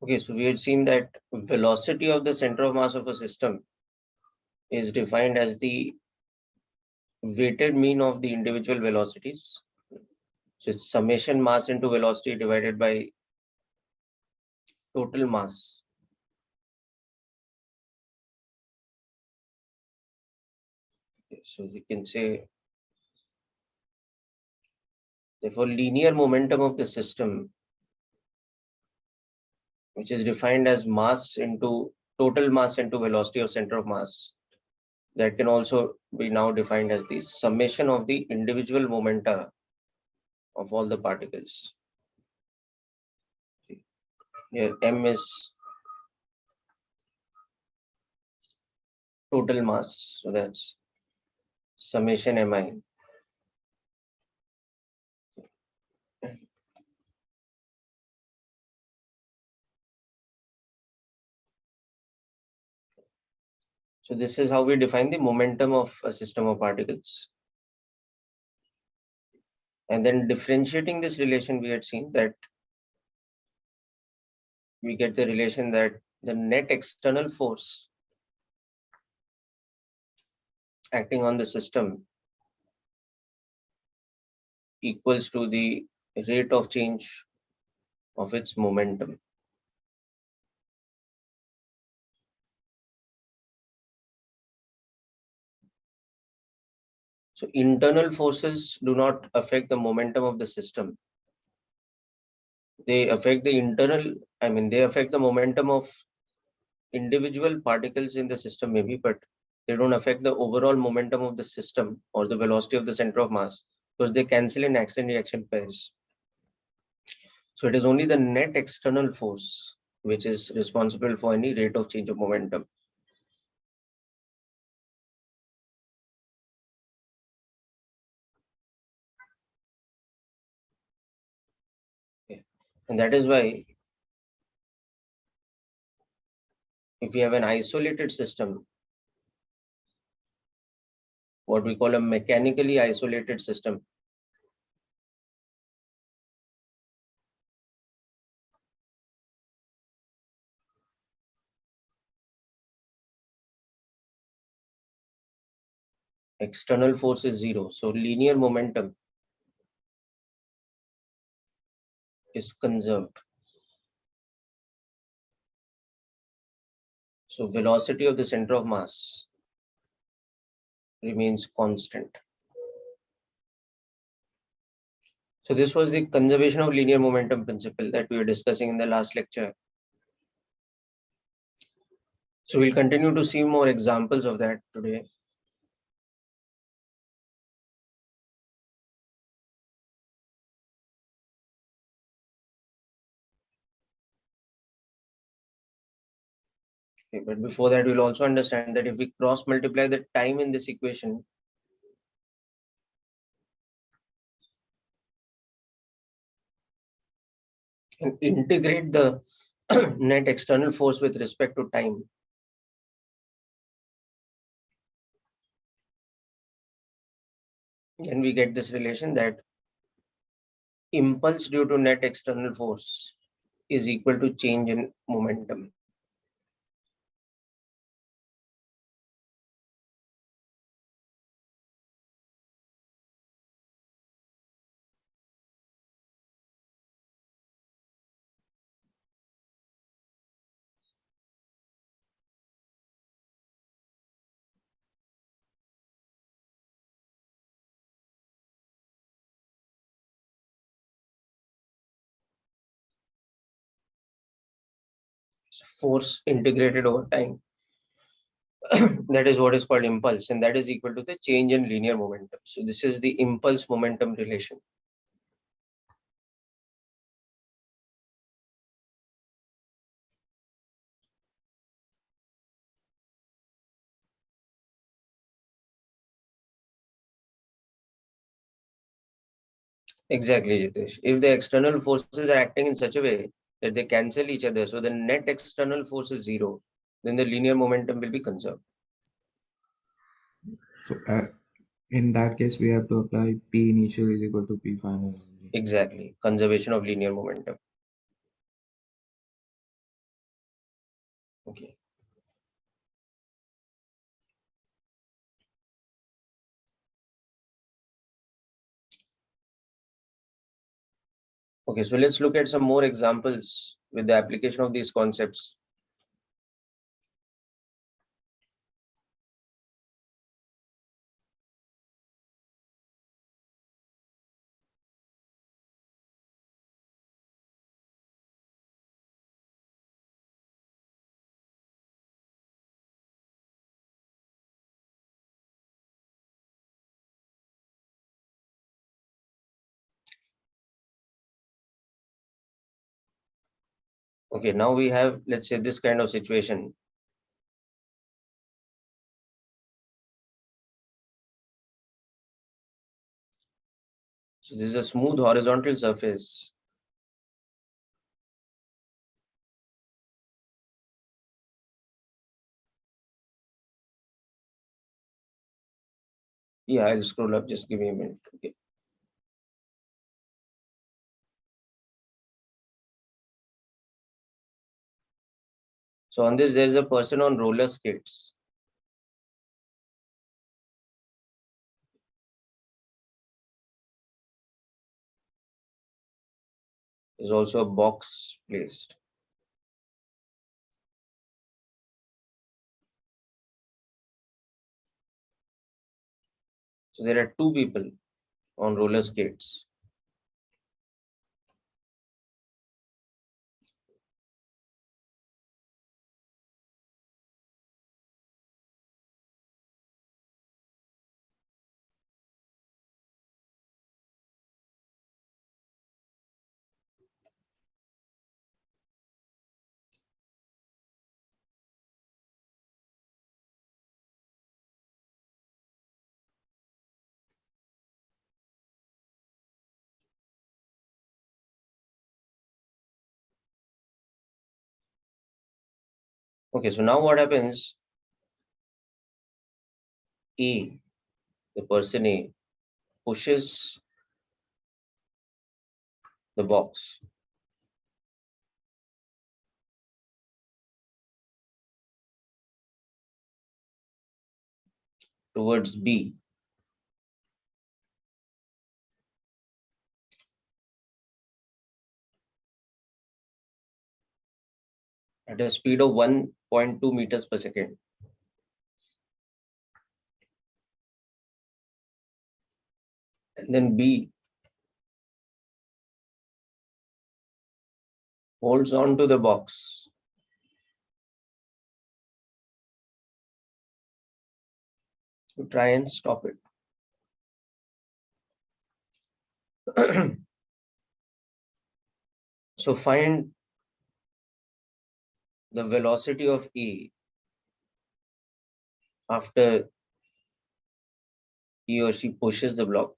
Okay, so we had seen that velocity of the center of mass of a system is defined as the weighted mean of the individual velocities. So it's summation mass into velocity divided by total mass. Okay, so we can say, therefore, linear momentum of the system, which is defined as mass into total mass into velocity of center of mass, that can also be now defined as the summation of the individual momenta of all the particles. Here m is total mass, so that's summation mi. So this is how we define the momentum of a system of particles. And then differentiating this relation, we had seen that we get the relation that the net external force acting on the system equals to the rate of change of its momentum. So internal forces do not affect the momentum of the system. They affect the they affect the momentum of individual particles in the system maybe, but they don't affect the overall momentum of the system or the velocity of the center of mass, because they cancel in action reaction pairs. So it is only the net external force which is responsible for any rate of change of momentum. Okay. And that is why if we have an isolated system, what we call a mechanically isolated system, external force is zero. So linear momentum is conserved. So velocity of the center of mass remains constant. So this was the conservation of linear momentum principle that we were discussing in the last lecture. So we'll continue to see more examples of that today. Okay, but before that, we'll also understand that if we cross multiply the time in this equation, and integrate the net external force with respect to time, then we get this relation that impulse due to net external force is equal to change in momentum. Force integrated over time. That is what is called impulse, and that is equal to the change in linear momentum. So this is the impulse momentum relation. Exactly, Jitesh. If the external forces are acting in such a way that they cancel each other, so the net external force is zero, then the linear momentum will be conserved. So in that case, we have to apply P initial is equal to P final. Exactly. Conservation of linear momentum. Okay. Okay, so let's look at some more examples with the application of these concepts. Okay, now we have, let's say, this kind of situation. So this is a smooth horizontal surface. Yeah, I'll scroll up, just give me a minute. Okay. So on this, there's a person on roller skates. There's also a box placed. So there are two people on roller skates. Okay, so now what happens? A, the person A, pushes the box towards B. At a speed of 1.2 meters per second. And then B holds on to the box to try and stop it. So find the velocity of A after he or she pushes the block.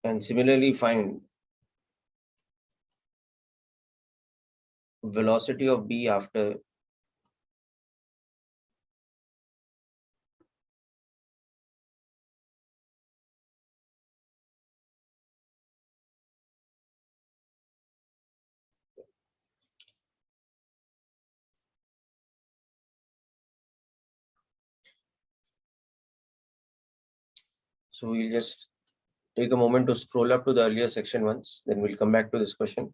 And similarly find velocity of B after so we'll just take a moment to scroll up to the earlier section once, then we'll come back to this question.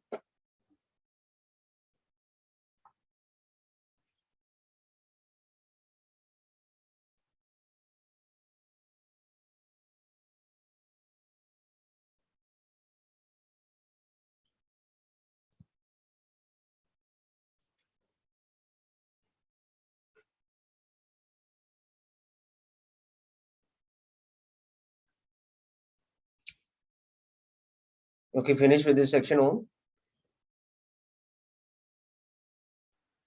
Okay, finish with this section home.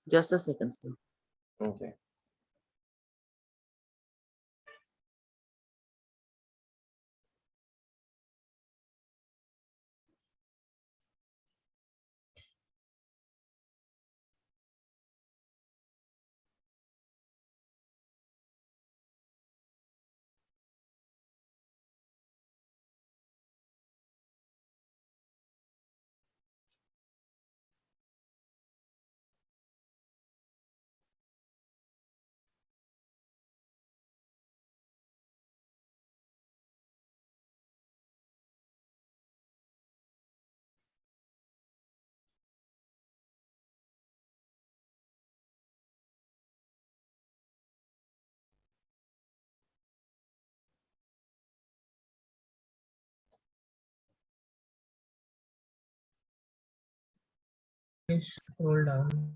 Just a second, sir. Okay. Scroll down.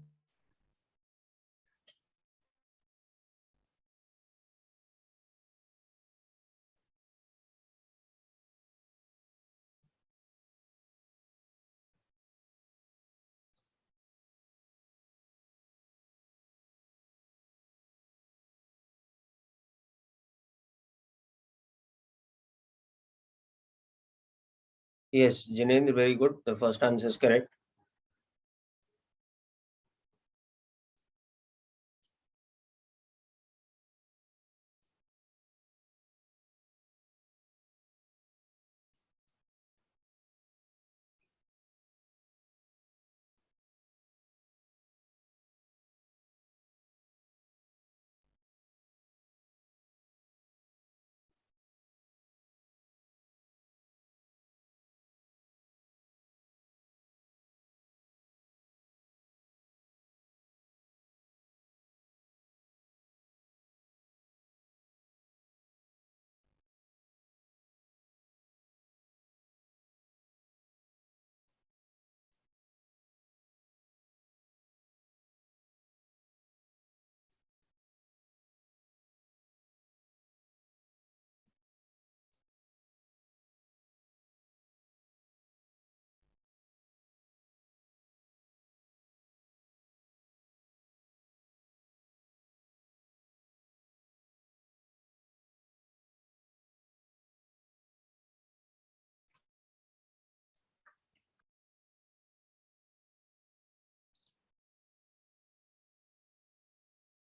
Yes, Jinendra, very good. The first answer is correct.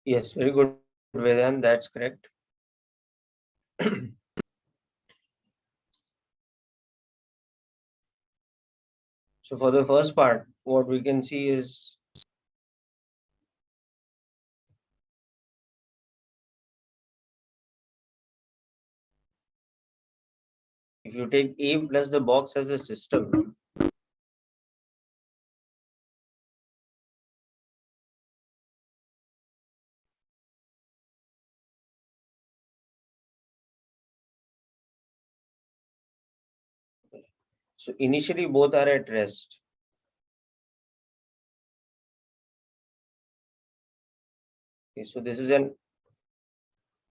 Yes, very good, Vedant. That's correct. So for the first part, what we can see is if you take A plus the box as a system, so initially both are at rest. Okay, so this is an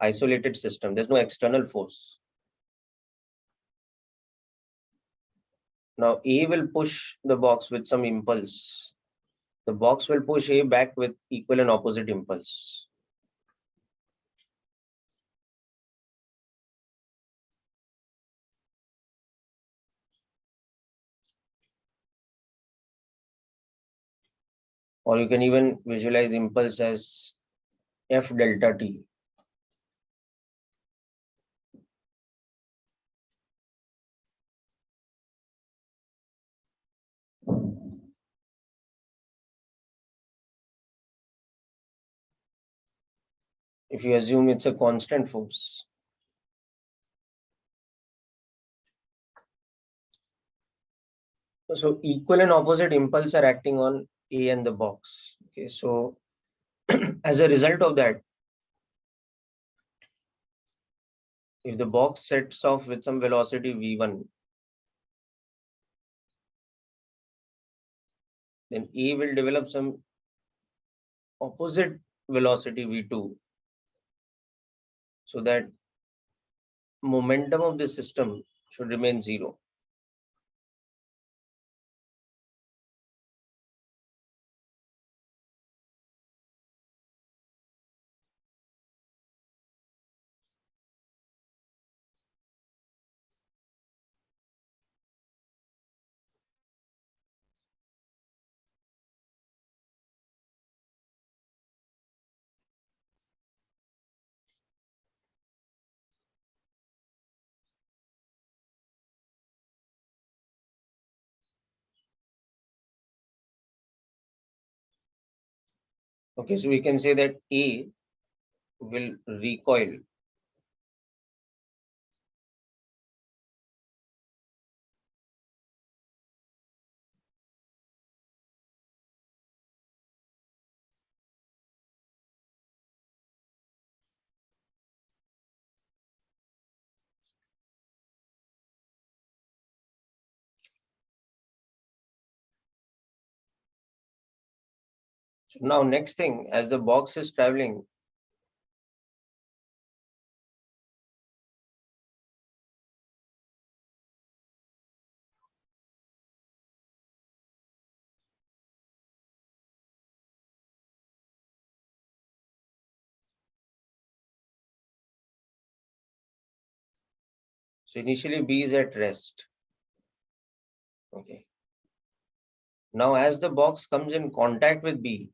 isolated system. There's no external force. Now A will push the box with some impulse. The box will push A back with equal and opposite impulse. Or you can even visualize impulse as F delta T. If you assume it's a constant force. So equal and opposite impulse are acting on A and the box. Okay, so as a result of that, if the box sets off with some velocity v1, then A will develop some opposite velocity v2, so that momentum of the system should remain zero. Okay, so we can say that A will recoil So now next thing, as the box is traveling, so initially B is at rest. Okay. Now as the box comes in contact with B,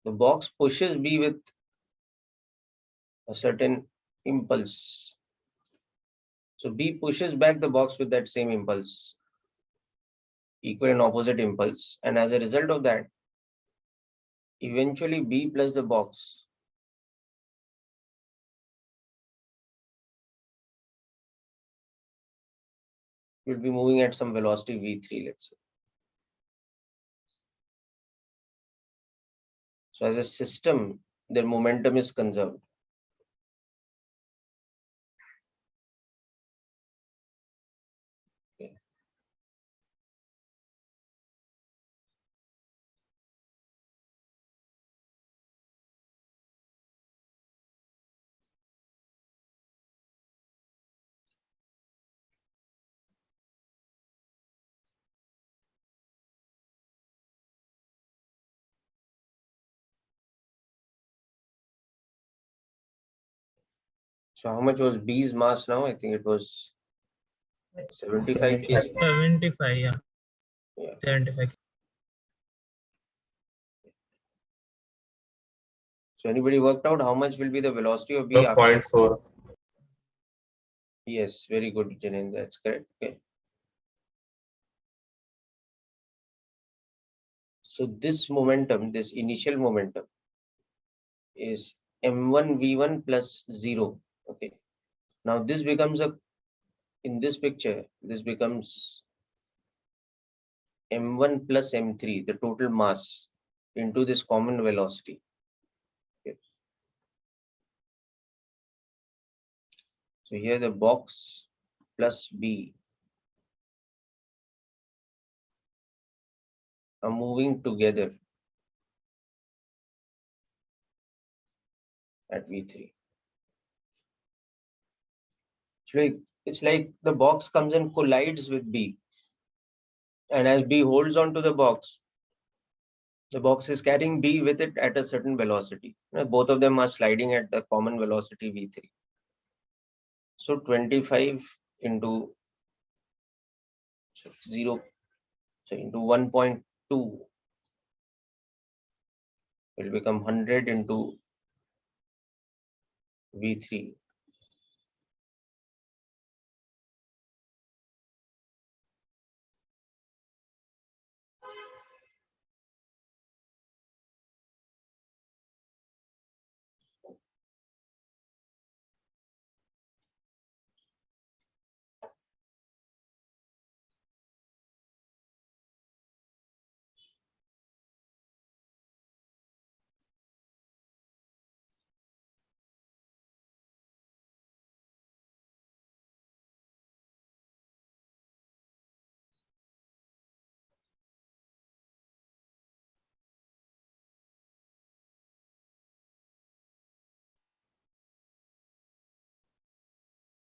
the box pushes B with a certain impulse. So B pushes back the box with that same impulse, equal and opposite impulse. And as a result of that, eventually B plus the box will be moving at some velocity v3, let's say. So as a system, their momentum is conserved. Okay. So how much was B's mass now? I think it was 75 kg. 75, yeah. Yeah. 75. So anybody worked out how much will be the velocity of B after? 0.4. Yes, very good, Janen. That's correct. Okay. So this momentum, this initial momentum, is m1 v1 plus 0. Okay. Now this becomes in this picture, this becomes m1 plus m3, the total mass, into this common velocity. Okay. So here the box plus B are moving together at v3. It's like the box comes and collides with B. And as B holds on to the box is carrying B with it at a certain velocity. Both of them are sliding at the common velocity v3. So 25 into 0, so into 1.2 will become 100 into v3.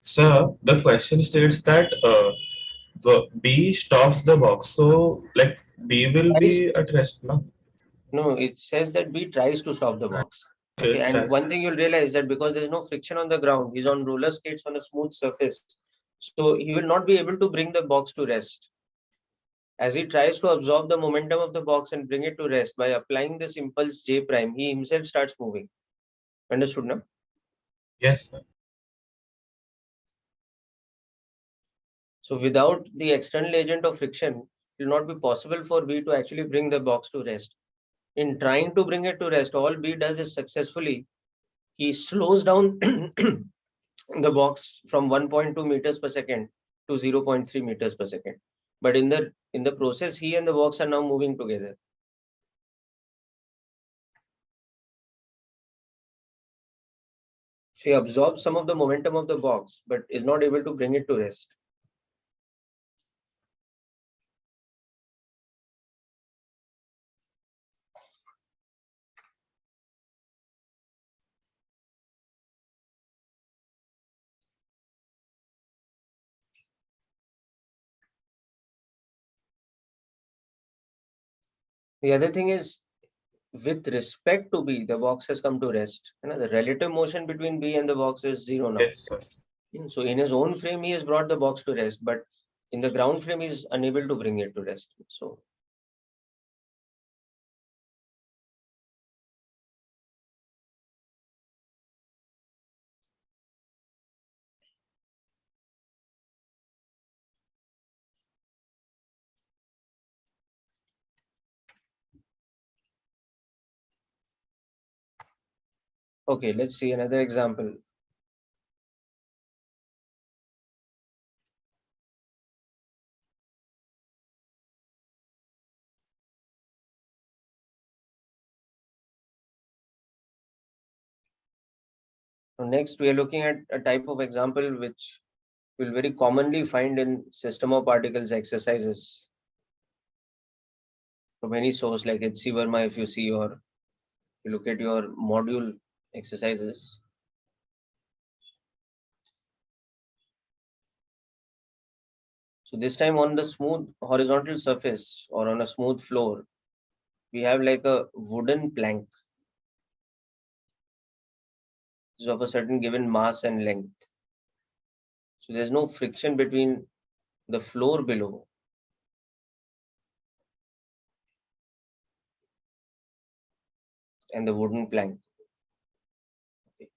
Sir, the question states that the B stops the box. So, like, B will be at rest, no? No, it says that B tries to stop the box. Okay, and tries. one thing you'll realize that because there's no friction on the ground, he's on roller skates on a smooth surface. So he will not be able to bring the box to rest. As he tries to absorb the momentum of the box and bring it to rest by applying this impulse J prime, he himself starts moving. Understood now? Yes, sir. So without the external agent of friction, it will not be possible for B to actually bring the box to rest. In trying to bring it to rest, all B does is successfully, he slows down the box from 1.2 meters per second to 0.3 meters per second. But in the process, he and the box are now moving together. So he absorbs some of the momentum of the box, but is not able to bring it to rest. The other thing is, with respect to B, the box has come to rest. The relative motion between B and the box is 0 now. Yes, yes. So in his own frame, he has brought the box to rest, but in the ground frame, he is unable to bring it to rest. So okay, let's see another example. So next, we are looking at a type of example which we'll very commonly find in system of particles exercises from any source like H.C. Verma, if you see, or you look at your module exercises. So this time on the smooth horizontal surface or on a smooth floor, we have like a wooden plank of a certain given mass and length. So there's no friction between the floor below and the wooden plank. Okay.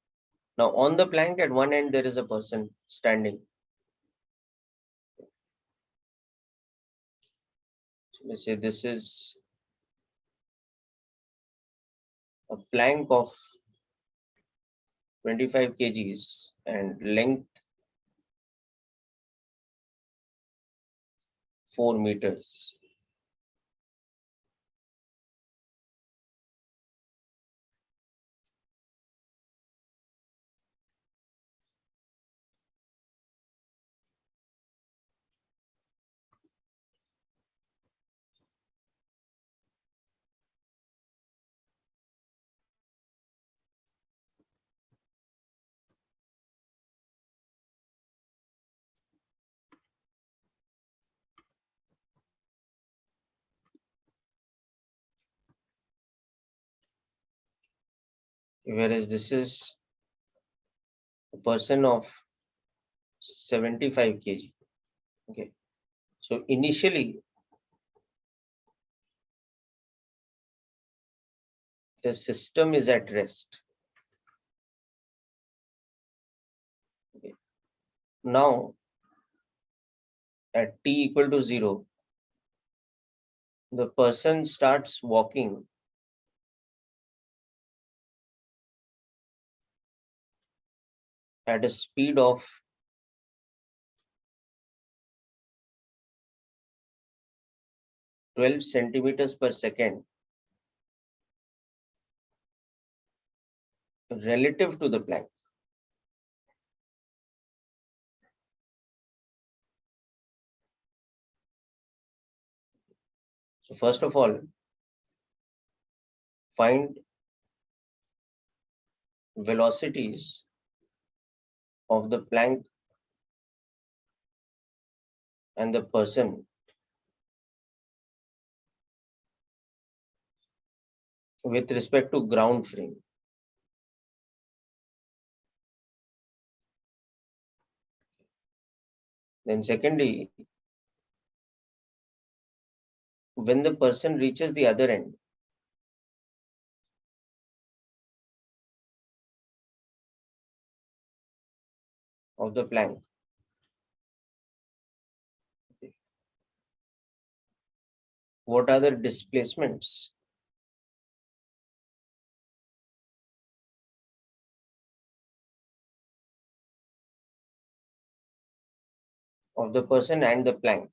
Now on the plank at one end, there is a person standing. So let's say this is a plank of 25 kgs and length 4 meters. Whereas this is a person of 75 kg. Okay. So initially, the system is at rest. Okay. Now, at t equal to 0, the person starts walking at a speed of 12 centimeters per second relative to the plank. So first of all, find velocities of the plank and the person with respect to ground frame. Then secondly, when the person reaches the other end of the plank, what are the displacements of the person and the plank,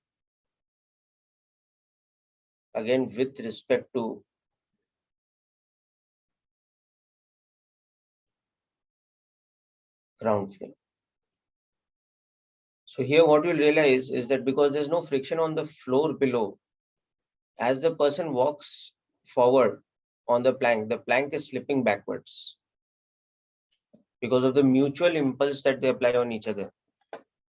again with respect to ground frame. So here what you'll realize is that because there's no friction on the floor below, as the person walks forward on the plank is slipping backwards because of the mutual impulse that they apply on each other.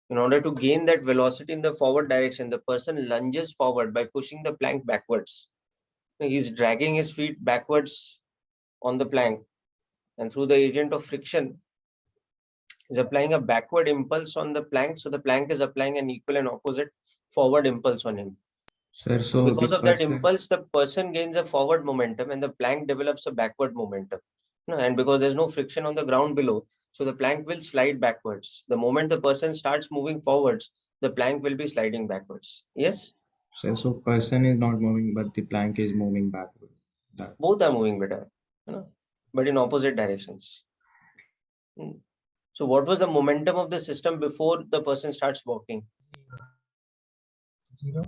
In order to gain that velocity in the forward direction, the person lunges forward by pushing the plank backwards. He's dragging his feet backwards on the plank, and through the agent of friction, is applying a backward impulse on the plank. So the plank is applying an equal and opposite forward impulse on him. Sir, So so because the of that person, impulse, the person gains a forward momentum and the plank develops a backward momentum. And because there's no friction on the ground below, so the plank will slide backwards. The moment the person starts moving forwards, the plank will be sliding backwards. Yes, sir, so person is not moving, but the plank is moving backward. That. both are moving better, but in opposite directions. Hmm. So what was the momentum of the system before the person starts walking? 0.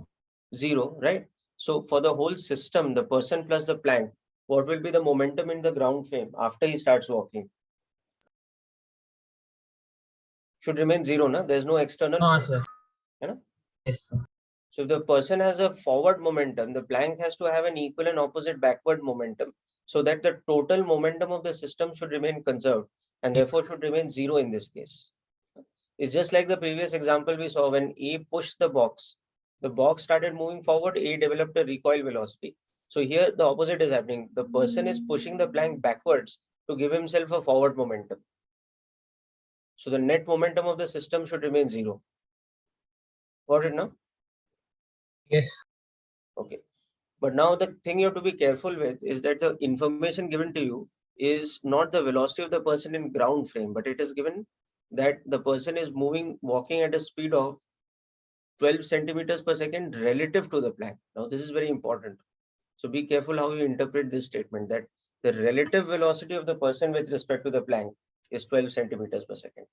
0, right? So for the whole system, the person plus the plank, what will be the momentum in the ground frame after he starts walking? Should remain 0, no? There's no external. No, sir. You know? Yes, sir. So if the person has a forward momentum, the plank has to have an equal and opposite backward momentum, so that the total momentum of the system should remain conserved and therefore should remain 0 in this case. It's just like the previous example we saw. When A pushed the box started moving forward, A developed a recoil velocity. So here the opposite is happening. The person is pushing the plank backwards to give himself a forward momentum. So the net momentum of the system should remain 0. Got it now? Yes. Okay. But now the thing you have to be careful with is that the information given to you is not the velocity of the person in ground frame, but it is given that the person is walking at a speed of 12 centimeters per second relative to the plank. Now, this is very important. So be careful how you interpret this statement, that the relative velocity of the person with respect to the plank is 12 centimeters per second.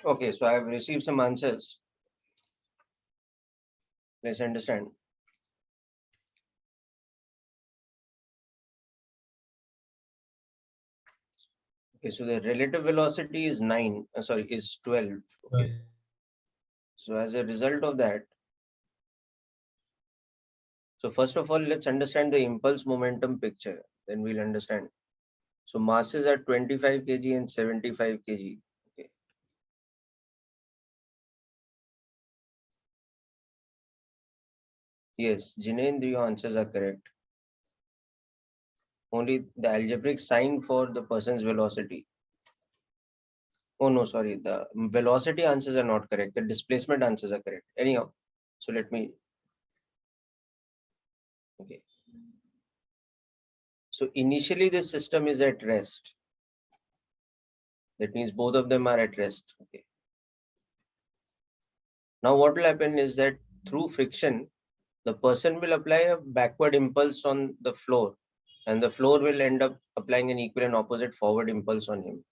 Okay, so I have received some answers. Let's understand. Okay, so the relative velocity is 12. Okay. So as a result of that, so first of all, let's understand the impulse momentum picture. Then we'll understand. So masses are 25 kg and 75 kg. Okay. Yes, Jinendra, your answers are correct. Only the algebraic sign for the person's velocity. Oh no, sorry. The velocity answers are not correct. The displacement answers are correct. Anyhow, so let me. Okay. So initially this system is at rest. That means both of them are at rest. Okay. Now what will happen is that through friction, the person will apply a backward impulse on the floor, and the floor will end up applying an equal and opposite forward impulse on him.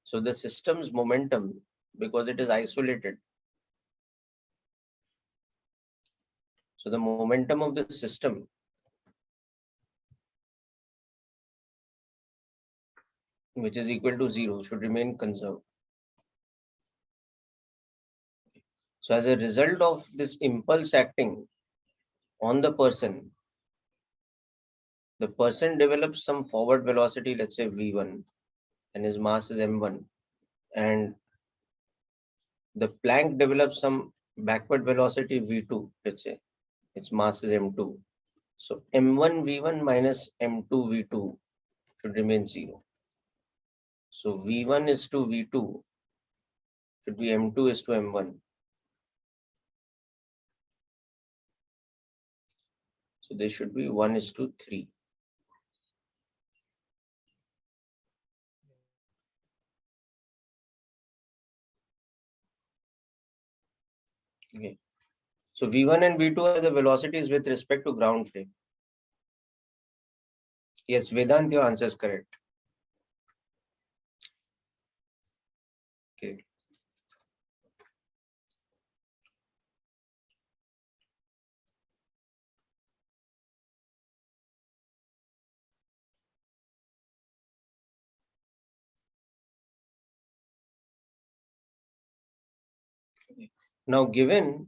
So the system's momentum, because it is isolated, so the momentum of the system which is equal to 0 should remain conserved. So as a result of this impulse acting on the person develops some forward velocity, let's say v1, and his mass is m1, and the Planck develops some backward velocity v2, let's say its mass is m2. So m1 v1 minus m2 v2 should remain 0. So v1 is to v2 should be m2 is to m1. So this should be 1 is to 3. Okay. So v1 and v2 are the velocities with respect to ground frame. Yes, Vedant, your answer is correct. Okay. Now, given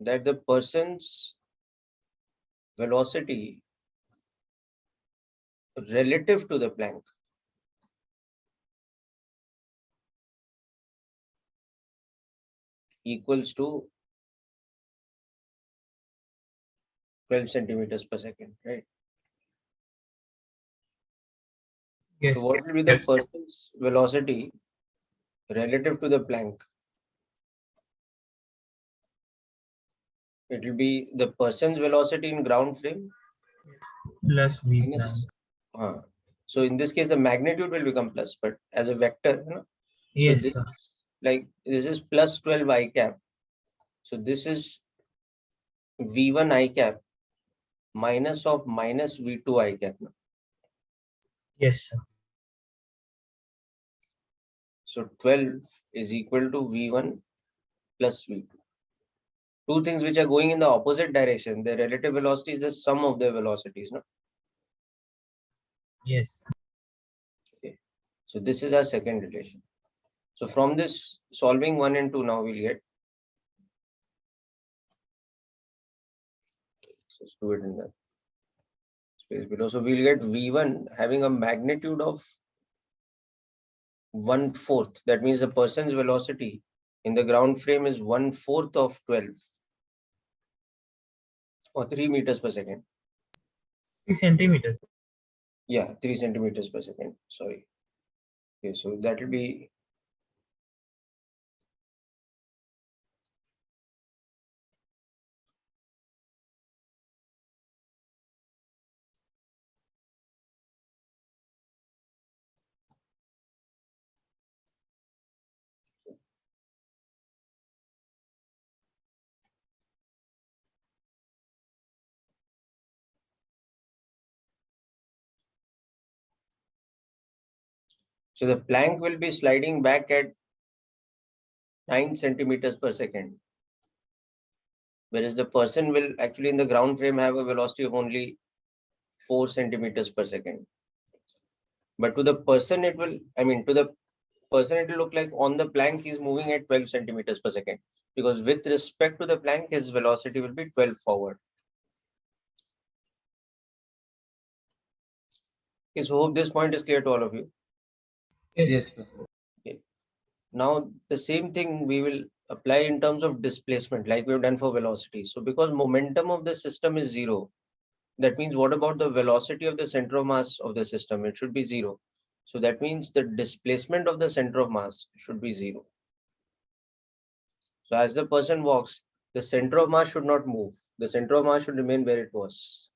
that the person's velocity relative to the Planck equals to 12 centimeters per second, right? Yes. So what will be the Yes. person's velocity relative to the Planck? It will be the person's velocity in ground frame Plus V minus. prime. So in this case, the magnitude will become plus, but as a vector, you know? So Yes, this sir. is like this is plus 12 I cap. So this is V1 I cap minus of minus V2 I cap. Yes, sir. So 12 is equal to V1 plus V2. Two things which are going in the opposite direction. The relative velocity is the sum of their velocities. No? Yes. Okay. So this is our second relation. So from this solving 1 and 2 now we'll get. Let's do it in the space below. So we'll get V1 having a magnitude of 1/4. That means the person's velocity in the ground frame is 1/4 of 12 or 3 meters per second. 3 centimeters. Yeah, 3 centimeters per second. Sorry. Okay, so that will be so the Planck will be sliding back at 9 centimeters per second. Whereas the person will actually in the ground frame have a velocity of only 4 centimeters per second. But to the person it will, to the person it will look like on the plank he's moving at 12 centimeters per second. Because with respect to the plank, his velocity will be 12 forward. Okay, so hope this point is clear to all of you. Yes. Okay. Now the same thing we will apply in terms of displacement like we've done for velocity. So because momentum of the system is 0, that means what about the velocity of the center of mass of the system? It should be 0. So that means the displacement of the center of mass should be 0. So as the person walks, the center of mass should not move. The center of mass should remain where it was.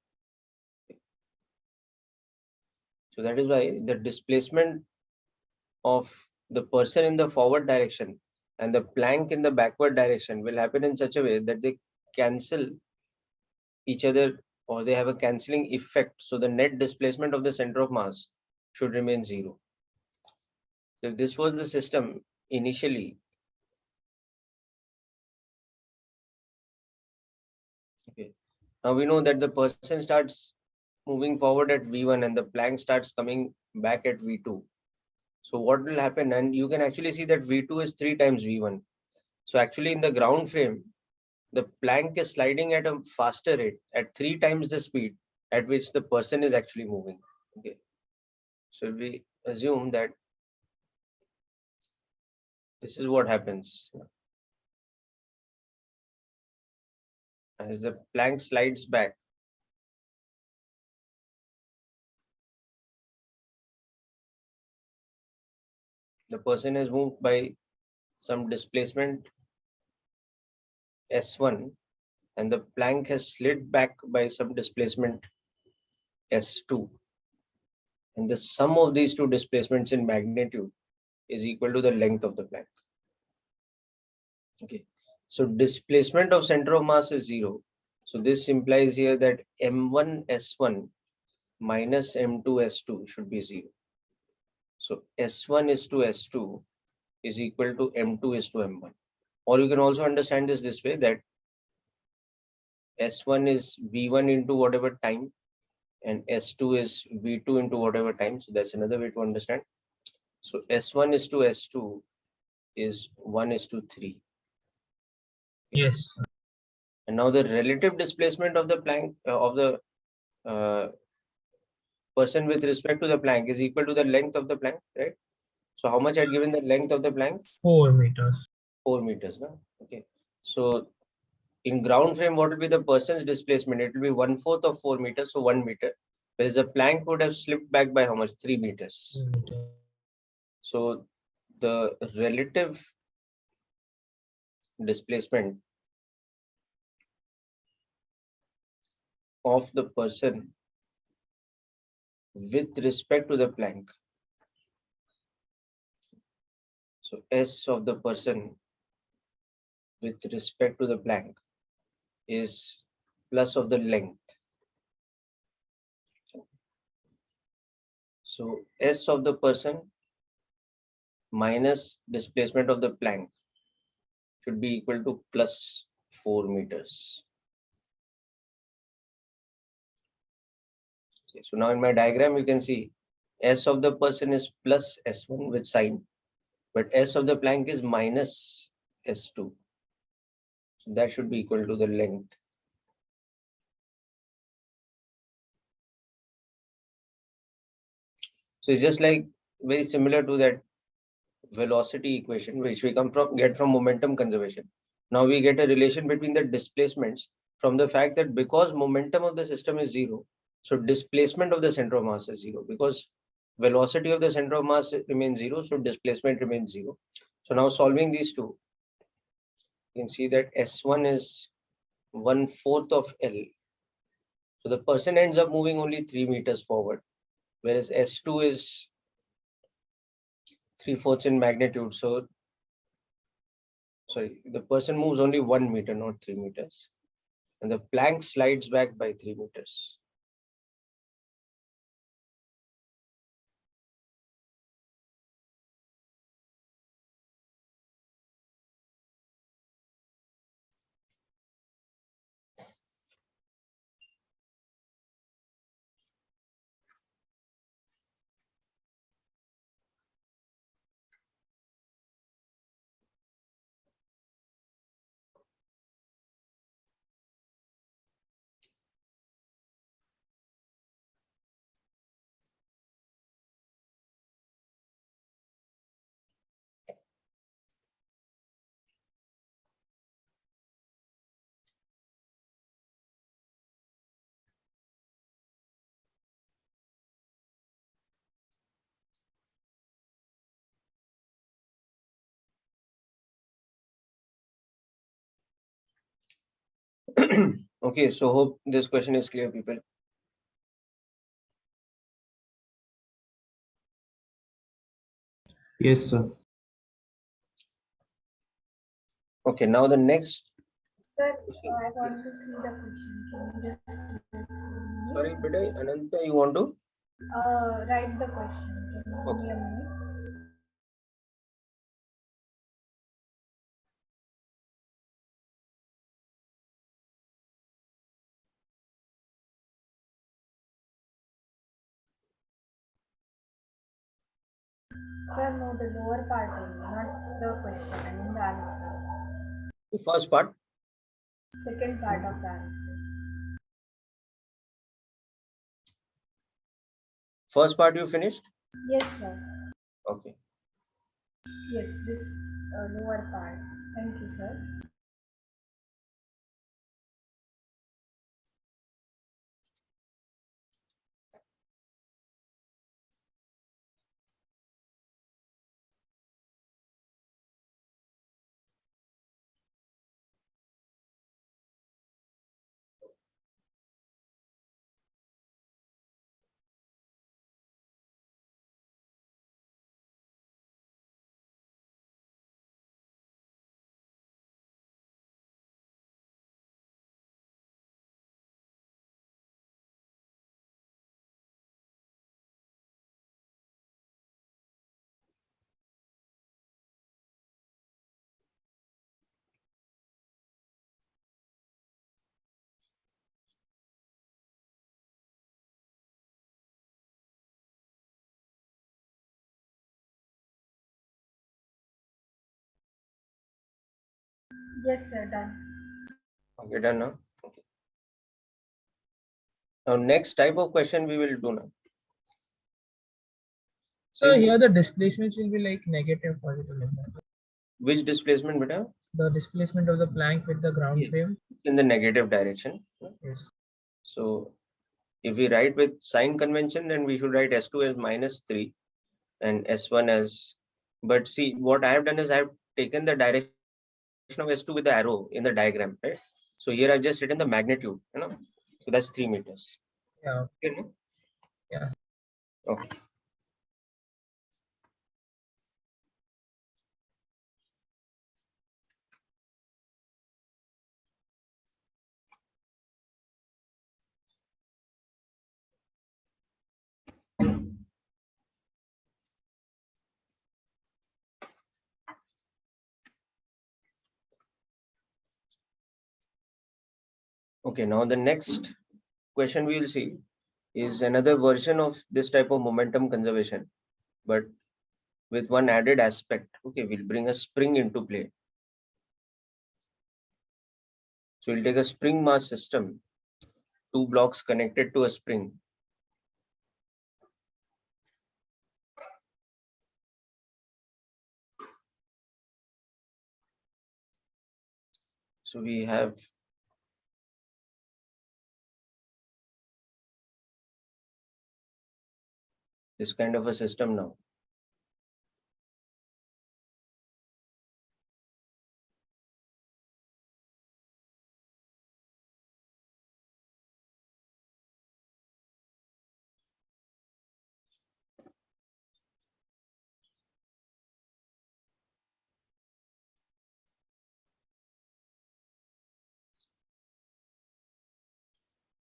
So that is why the displacement of the person in the forward direction and the plank in the backward direction will happen in such a way that they cancel each other or they have a cancelling effect. So the net displacement of the center of mass should remain 0. So if this was the system initially, okay, now we know that the person starts moving forward at V1 and the plank starts coming back at V2. So what will happen? And you can actually see that V2 is 3 times V1. So actually in the ground frame, the plank is sliding at a faster rate at 3 times the speed at which the person is actually moving. Okay. So we assume that this is what happens. As the plank slides back, the person is moved by some displacement S1 and the plank has slid back by some displacement S2. And the sum of these two displacements in magnitude is equal to the length of the plank. Okay. So displacement of center of mass is 0. So this implies here that M1 S1 minus M2 S2 should be 0. So S1 is to S2 is equal to M2 is to M1. Or you can also understand this way, that S1 is V1 into whatever time and S2 is V2 into whatever time. So that's another way to understand. So S1 is to S2 is 1 is to 3. Yes. And now the relative displacement of the plank of the person with respect to the plank is equal to the length of the plank, right? So how much I had given the length of the plank? 4 meters. 4 meters. No? Okay. So in ground frame, what will be the person's displacement? It will be 1/4 of 4 meters, so 1 meter. Whereas the plank would have slipped back by how much? 3 meters. 3 meters. So the relative displacement of the person with respect to the plank. So S of the person with respect to the plank is plus of the length. So S of the person minus displacement of the plank should be equal to plus 4 meters. Okay, so now in my diagram, you can see S of the person is plus S1 with sign, but S of the plank is minus S2. So that should be equal to the length. So it's just like very similar to that velocity equation, which we get from momentum conservation. Now we get a relation between the displacements from the fact that because momentum of the system is 0, so displacement of the center of mass is 0. Because velocity of the center of mass remains 0, so displacement remains 0. So now solving these two, you can see that S1 is 1/4 of L. So the person ends up moving only 3 meters forward, whereas S2 is 3/4 in magnitude. So sorry, the person moves only 1 meter, not 3 meters. And the plank slides back by 3 meters. Okay, so hope this question is clear, people. Yes, sir. Okay, now the next. Sir, I want to see the question. Can you just Sorry, beta, Ananta, you want to? write the question? Can you give me a minute? Sir, no, the lower part only, not the question. I mean the answer. The first part. Second part of the answer. First part you finished? Yes, sir. Okay. Yes, this lower part. Thank you, sir. Yes, sir, done. Okay, done now. Okay. Now, next type of question we will do now. So See, here the displacements will be like negative, positive, like that. which displacement, beta? The displacement of the plank with the ground Yes. frame. In the negative direction. Yes. So if we write with sign convention, then we should write S2 as -3 and S1 as, but see what I have done is I have taken the direction of S2 with the arrow in the diagram, right? So here I've just written the magnitude, so that's 3 meters. Yeah. Okay, no? Yeah. Okay. Okay, now the next question we will see is another version of this type of momentum conservation, but with one added aspect. Okay, we'll bring a spring into play. So we'll take a spring mass system, 2 blocks connected to a spring. So we have this kind of a system now.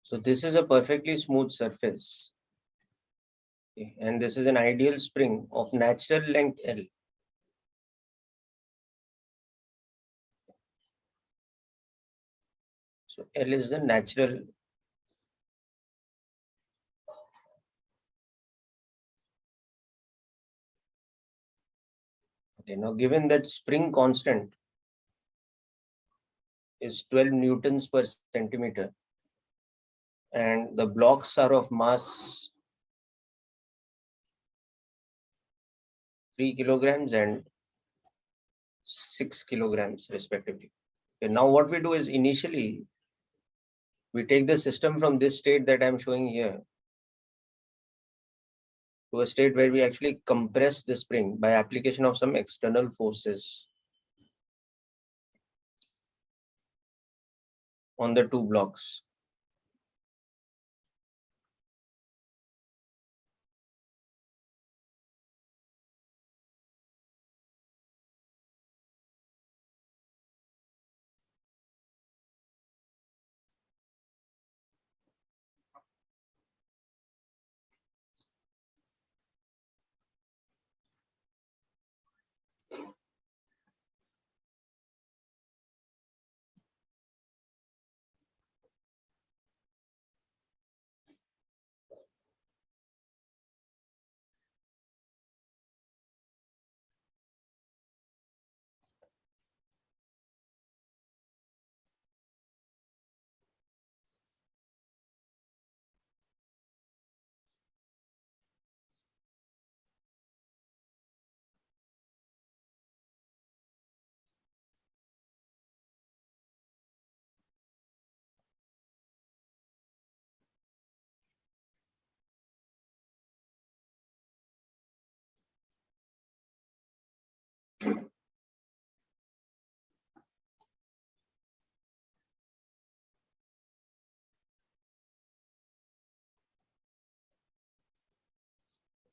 So this is a perfectly smooth surface. Okay, and this is an ideal spring of natural length L. So L is the natural. Okay, now given that spring constant is 12 newtons per centimeter and the blocks are of mass 3 kilograms and 6 kilograms respectively. Okay, now what we do is initially we take the system from this state that I'm showing here to a state where we actually compress the spring by application of some external forces on the two blocks.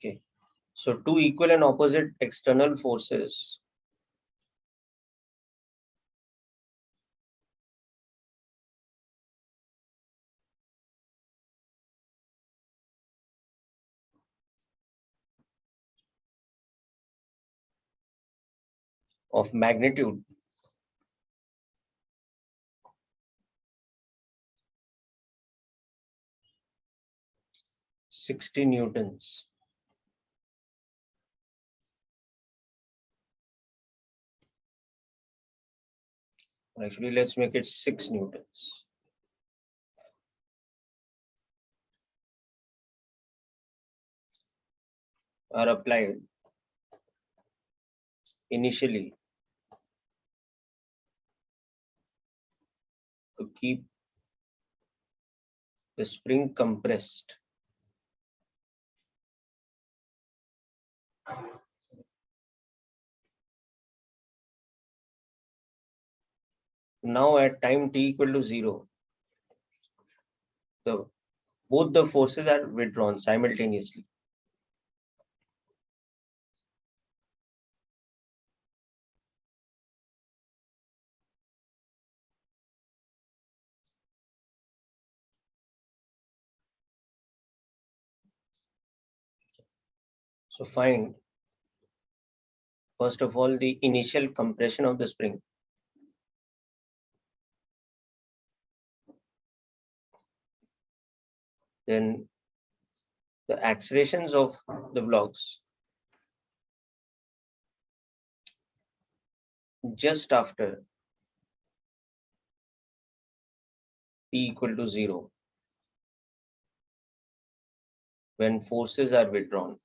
Okay, so two equal and opposite external forces of magnitude 60 newtons actually let's make it 6 newtons are applied initially to keep the spring compressed. Now at time t equal to 0, both the forces are withdrawn simultaneously. So find first of all the initial compression of the spring. Then the accelerations of the blocks just after t equal to 0 when forces are withdrawn.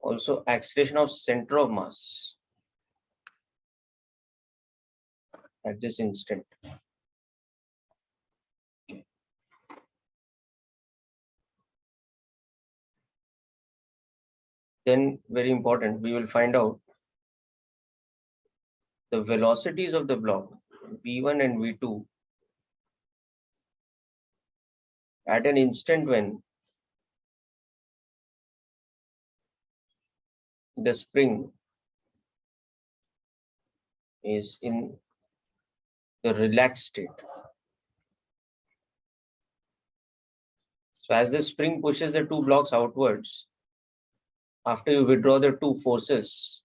Also acceleration of center of mass at this instant. Then very important, we will find out the velocities of the block v1 and v2 at an instant when the spring is in the relaxed state. So as the spring pushes the two blocks outwards, after you withdraw the two forces,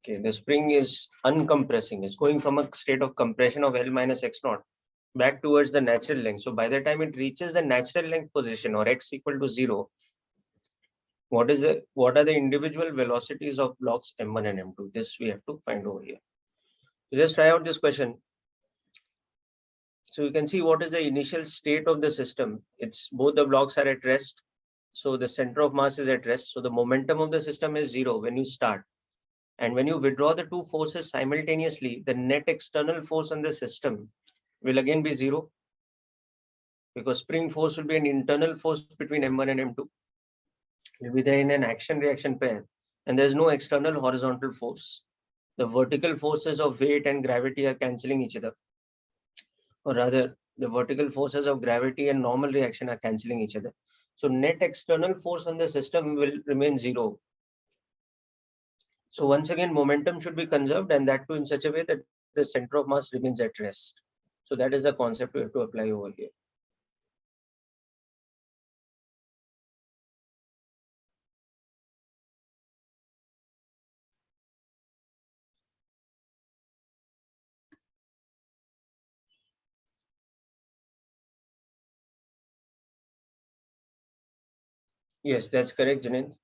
okay, the spring is uncompressing. It's going from a state of compression of L minus x naught back towards the natural length. So by the time it reaches the natural length position or x equal to 0, what are the individual velocities of blocks M1 and M2? This we have to find over here. So just try out this question. So you can see what is the initial state of the system. It's both the blocks are at rest. So the center of mass is at rest. So the momentum of the system is 0 when you start. And when you withdraw the two forces simultaneously, the net external force on the system will again be 0. Because spring force will be an internal force between M1 and M2. It will be there in an action reaction pair. and there's no external horizontal force. The vertical forces of weight and gravity are cancelling each other, or rather, the vertical forces of gravity and normal reaction are cancelling each other. So net external force on the system will remain zero. So once again, momentum should be conserved, and that too in such a way that the center of mass remains at rest. So that is the concept we have to apply over here. Yes, that's correct, Janine.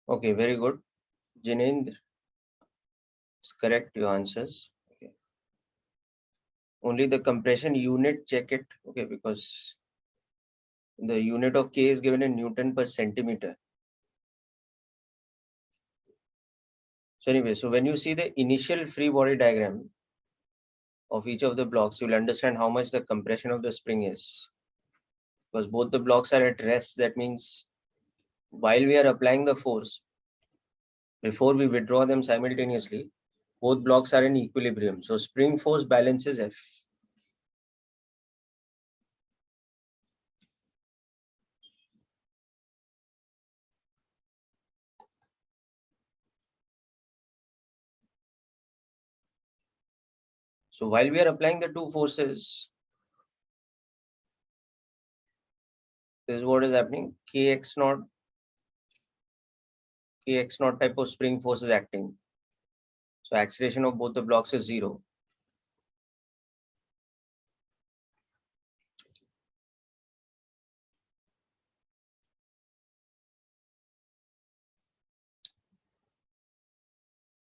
Okay, very good. Jinendra, it's correct, your answers. Okay. Only the compression unit, check it. Okay, because the unit of K is given in Newton per centimeter. So anyway, so when you see the initial free body diagram of each of the blocks, you'll understand how much the compression of the spring is. Because both the blocks are at rest, that means while we are applying the force, before we withdraw them simultaneously, both blocks are in equilibrium. So spring force balances F. So while we are applying the two forces, this is what is happening. Kx naught type of spring force is acting. So acceleration of both the blocks is 0.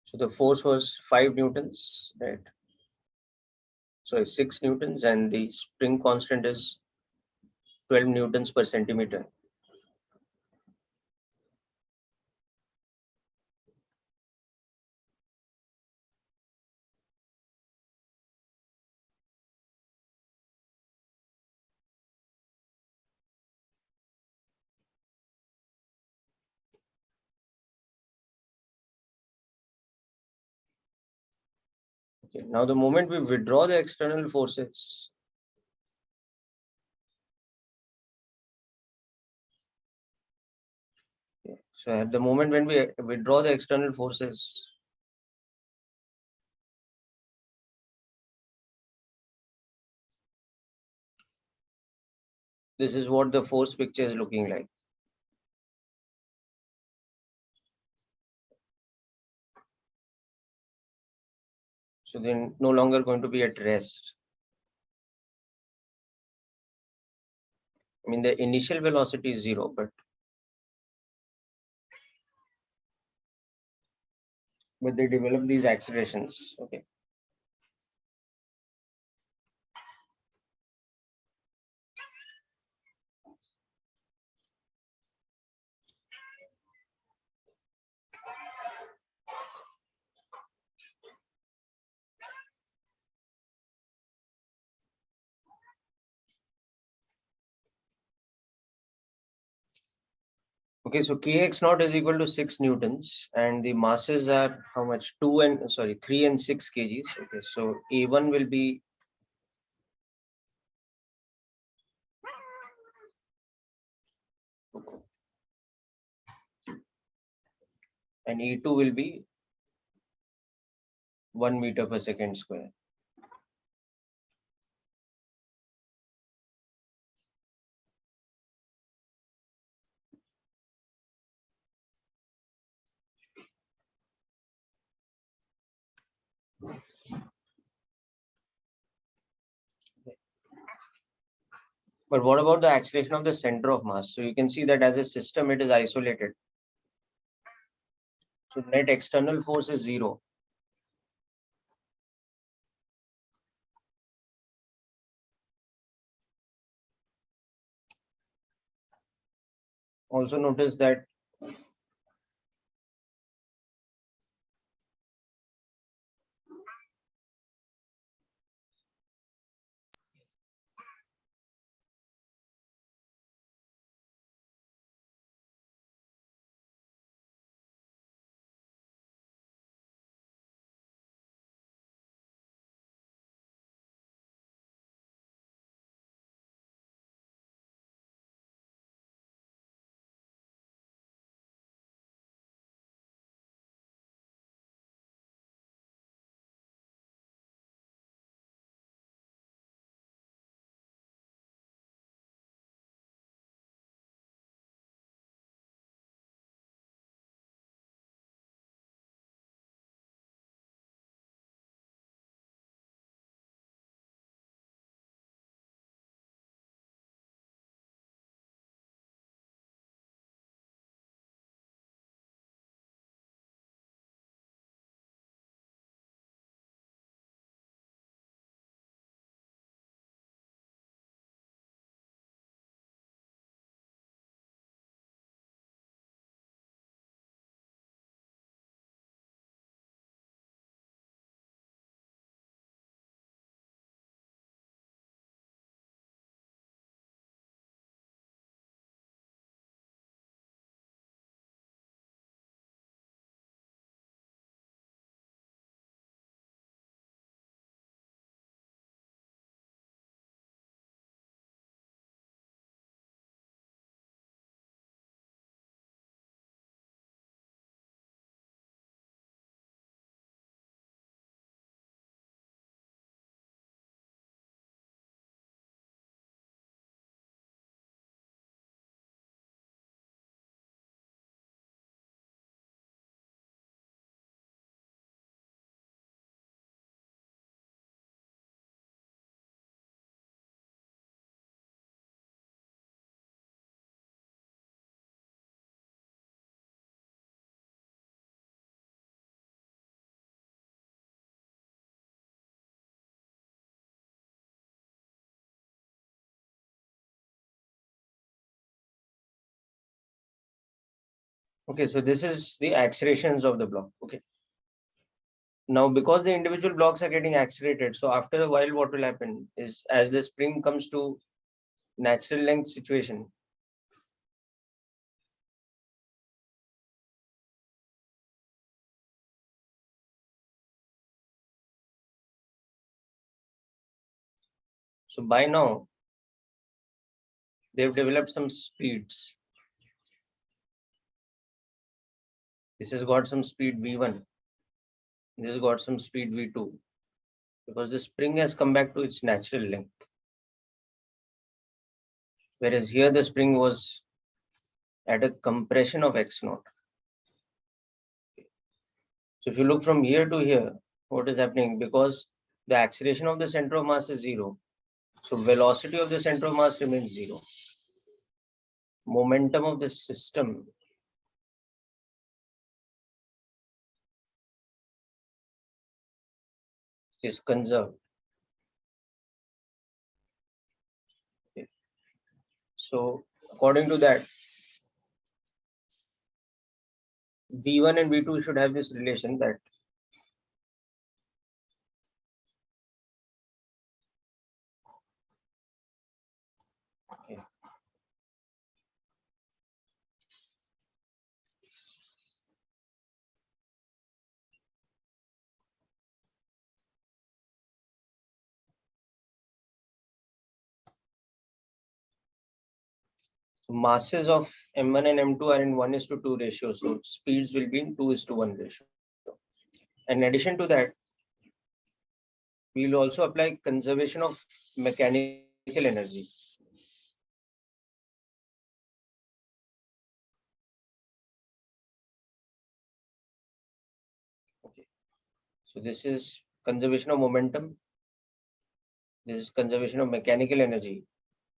So the force was 5 newtons, right? So 6 newtons, and the spring constant is 12 newtons per centimeter. Okay, now the moment we withdraw the external forces, okay, so at the moment when we withdraw the external forces, this is what the force picture is looking like. So they're no longer going to be at rest. I mean, the initial velocity is 0, but they develop these accelerations. Okay. Okay, so Kx naught is equal to 6 newtons, and the masses are how much? 3 and 6 kgs. Okay, so A1 will be and E2 will be 1 meter per second square. But what about the acceleration of the center of mass? So you can see that as a system, it is isolated. So net external force is 0. Also notice that Okay, so this is the accelerations of the block. Okay. Now, because the individual blocks are getting accelerated, so after a while, what will happen is as the spring comes to natural length situation, so by now, they've developed some speeds. This has got some speed V1. This has got some speed V2 because the spring has come back to its natural length. Whereas here the spring was at a compression of x naught. So if you look from here to here, what is happening? Because the acceleration of the center of mass is 0. So velocity of the center of mass remains 0. Momentum of the system is conserved. Okay. So according to that, V1 and V2 should have this relation that okay. So masses of M1 and M2 are in 1:2 ratio. So speeds will be in 2:1 ratio. And in addition to that, we will also apply conservation of mechanical energy. Okay. So this is conservation of momentum. This is conservation of mechanical energy.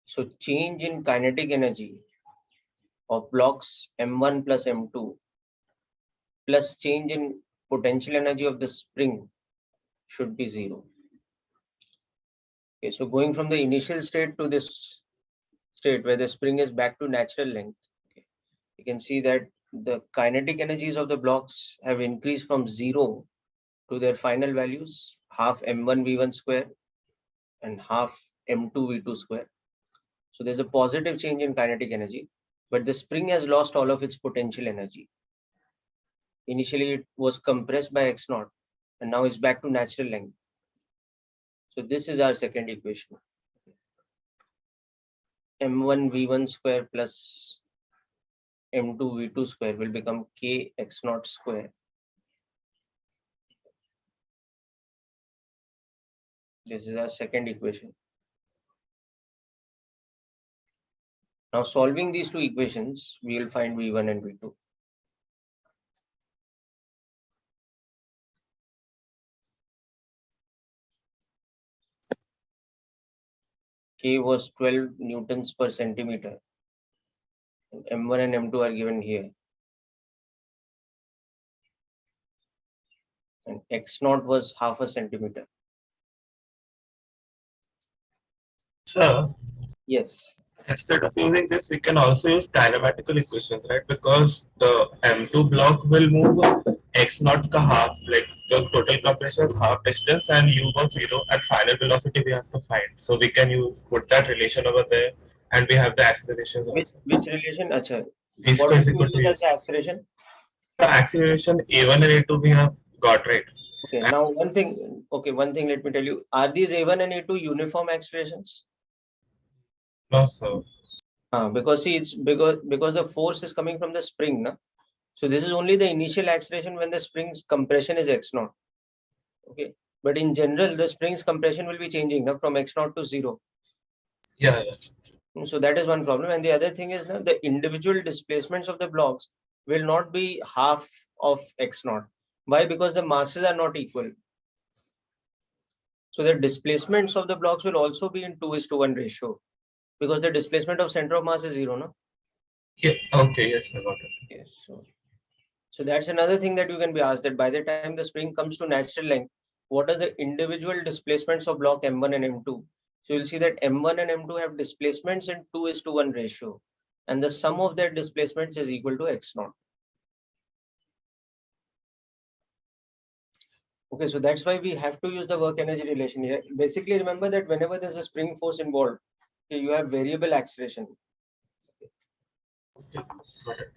So change in kinetic energy of blocks M1 plus M2 plus change in potential energy of the spring should be 0. Okay, so going from the initial state to this state where the spring is back to natural length, okay, you can see that the kinetic energies of the blocks have increased from 0 to their final values, half M1 V1 square and half M2 V2 square. So there's a positive change in kinetic energy, but the spring has lost all of its potential energy. Initially, it was compressed by x naught, and now it's back to natural length. So this is our second equation. M1 V1 square plus M2 V2 square will become K x naught square. This is our second equation. Now solving these two equations, we will find V1 and V2. K was 12 newtons per centimeter. And M1 and M2 are given here. And x naught was half a centimeter. So Yes. instead of using this, we can also use kinematical equations, right? Because the M2 block will move x naught ka half, like the total compression is half distance, and u was 0, and final velocity we have to find. So we can put that relation over there, and we have the acceleration also. Which relation? Acha. V What square is do you equal to use u. as the acceleration? The acceleration A1 and A2 we have got, right? Okay, now one thing let me tell you. Are these A1 and A2 uniform accelerations? No, so Because see, it's because the force is coming from the spring, na? So this is only the initial acceleration when the spring's compression is x naught. Okay, but in general, the spring's compression will be changing na, from x naught to 0. yeah. So that is one problem. And the other thing is na, the individual displacements of the blocks will not be half of x naught. Why? Because the masses are not equal. So the displacements of the blocks will also be in 2:1 ratio because the displacement of center of mass is 0, no? Yeah, okay, yes, I got it. Yes. So that's another thing that you can be asked, that by the time the spring comes to natural length, what are the individual displacements of block M1 and M2? So you'll see that M1 and M2 have displacements in 2:1 ratio, and the sum of their displacements is equal to x naught. Okay, so that's why we have to use the work energy relation here. Basically, remember that whenever there's a spring force involved, okay, you have variable acceleration. Okay, got it.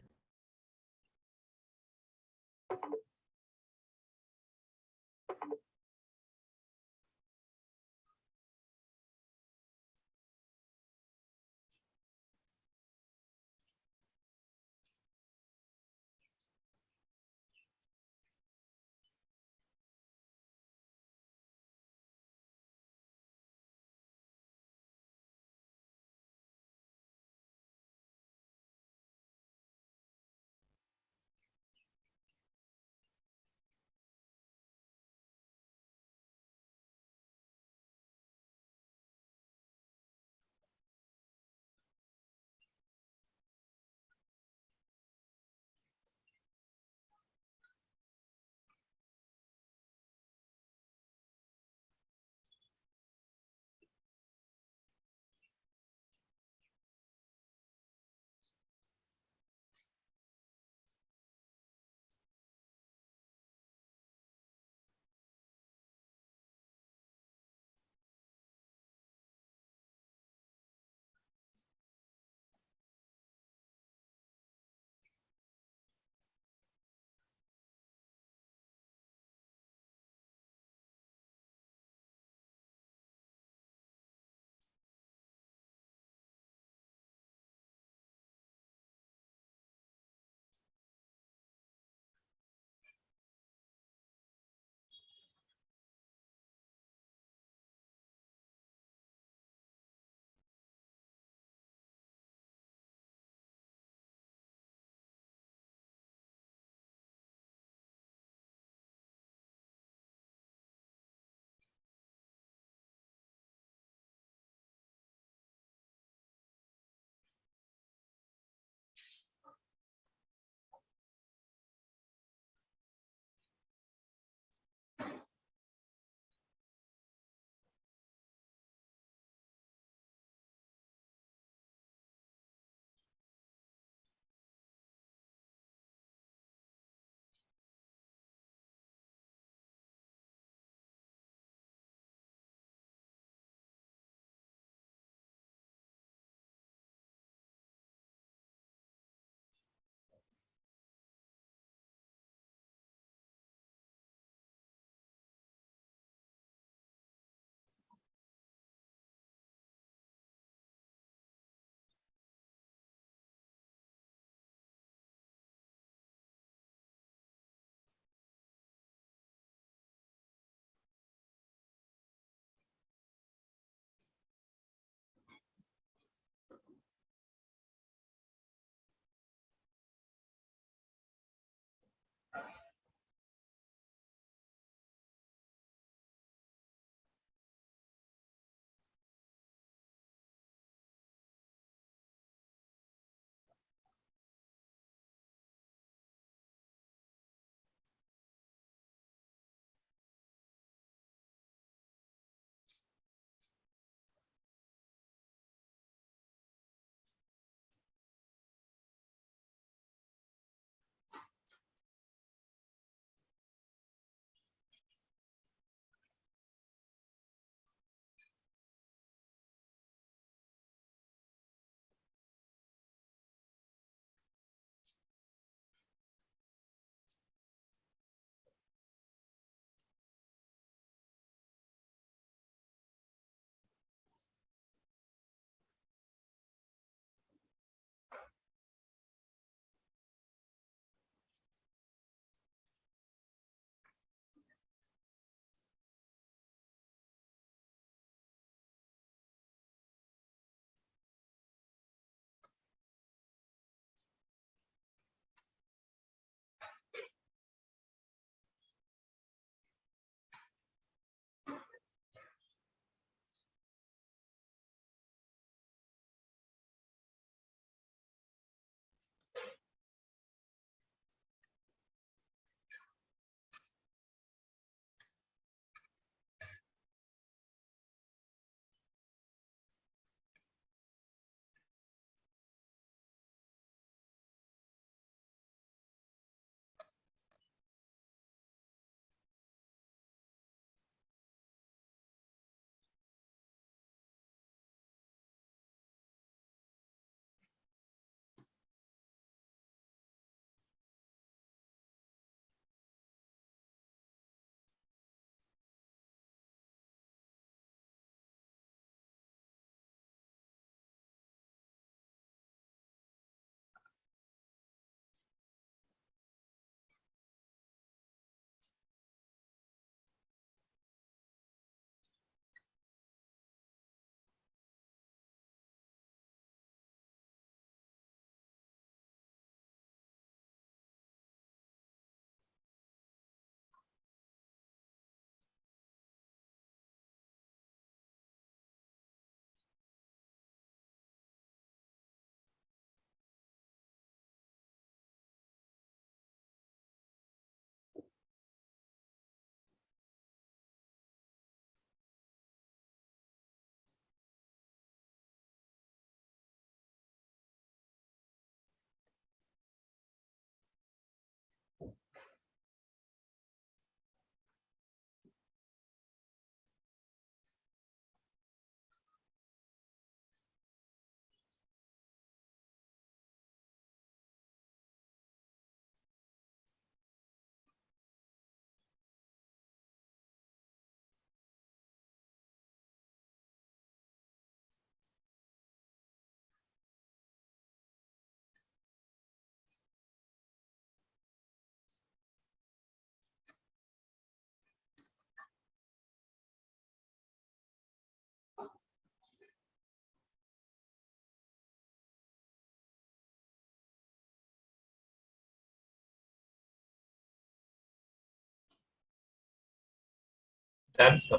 Done, sir.